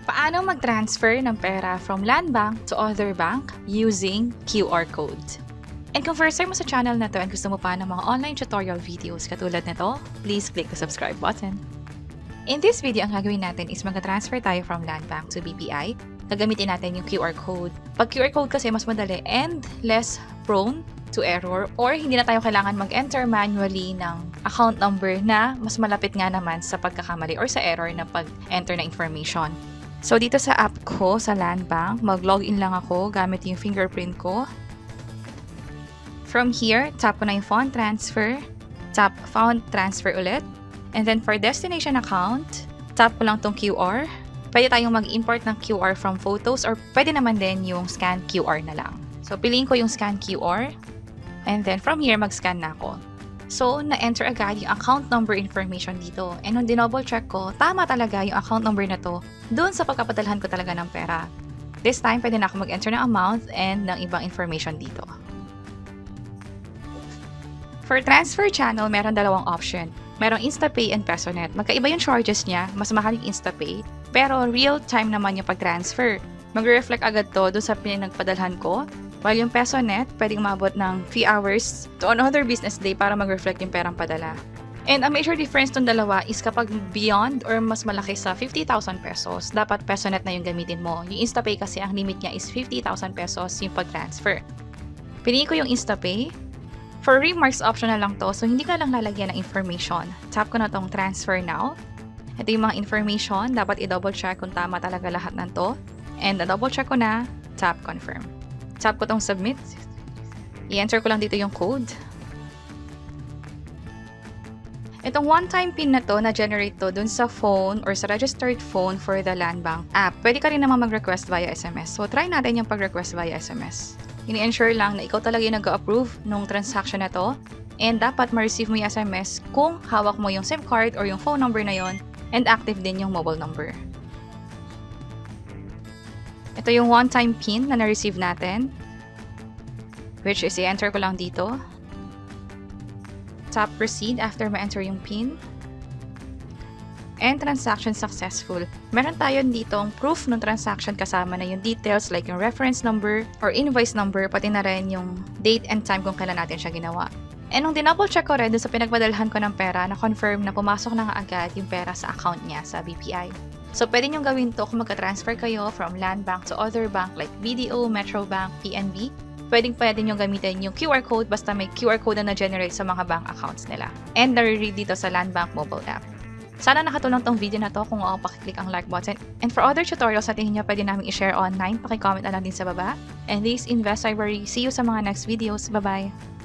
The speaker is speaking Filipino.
Paano mag-transfer ng pera from LANDBank to other bank using QR code? And kung first time mo sa channel na to and gusto mo pa ng mga online tutorial videos katulad nito, please click the subscribe button. In this video, ang gagawin natin is mag-transfer tayo from LANDBank to BPI. Gagamitin natin yung QR code. Pag QR code kasi mas madali and less prone to error, or hindi na tayo kailangan mag-enter manually ng account number na mas malapit nga naman sa pagkakamali or sa error na pag-enter na information. So, dito sa app ko, sa LANDBank, mag-login lang ako gamit yung fingerprint ko. From here, tap ko na yung fund transfer. Tap fund transfer ulit. And then for destination account, tap ko lang tong QR. Pwede tayong mag-import ng QR from photos or pwede naman din yung scan QR na lang. So, piliin ko yung scan QR. And then from here, mag-scan na ako. So, na-enter agad yung account number information dito. And nung dinouble check ko, tama talaga yung account number na to dun sa pagpapadalhan ko talaga ng pera. This time, pwede na ako mag-enter ng amount and ng ibang information dito. For transfer channel, meron dalawang option. Merong InstaPay and PesoNet. Magkaiba yung charges niya, mas mahal yung InstaPay, pero real-time naman yung pag-transfer. Mag-reflect agad to dun sa pinagpadalhan ko. While yung PesoNet, pwedeng umabot ng 3 hours to another business day para mag-reflect yung perang padala. And a major difference tong dalawa is kapag beyond or mas malaki sa 50,000 pesos, dapat PesoNet na yung gamitin mo. Yung InstaPay kasi ang limit niya is 50,000 pesos yung pag-transfer. Piliin ko yung InstaPay. For remarks, optional lang to, so hindi ka lang lalagyan ng information. Tap ko na tong transfer now. Ito yung mga information, dapat i-double check kung tama talaga lahat ng to. And na-double check ko na, tap confirm. Tap ko tong submit. I-enter ko lang dito yung code. Itong one-time PIN na to, na-generate to dun sa phone or sa registered phone for the LANDBank app. Pwede ka rin naman mag-request via SMS. So, try natin yung pag-request via SMS. Ini-ensure lang na ikaw talaga yung nag-approve nung transaction na to. And dapat ma-receive mo yung SMS kung hawak mo yung SIM card or yung phone number na yon and active din yung mobile number. Ito yung one-time PIN na na-receive natin, which is i-enter ko lang dito. Tap proceed after ma-enter yung PIN. And transaction successful. Meron tayo ditong proof ng transaction kasama na yung details like yung reference number or invoice number, pati na rin yung date and time kung kailan natin siya ginawa. And nung dinouble check ko rin dun sa pinagpadalhan ko ng pera, na-confirm na pumasok na nga agad yung pera sa account niya sa BPI. So, pwede nyo gawin to kung magka-transfer kayo from LANDBank to other bank like BDO, Metrobank, PNB. Pwede nyo gamitin yung QR code basta may QR code na na-generate sa mga bank accounts nila. And nare-read dito sa LANDBank mobile app. Sana nakatulong tong video na to. Kung oo, pakiclick ang like button. And for other tutorials na tingin nyo pwede namin i-share online, pakicomment na lang din sa baba. And this is Investlibrary. See you sa mga next videos. Bye-bye!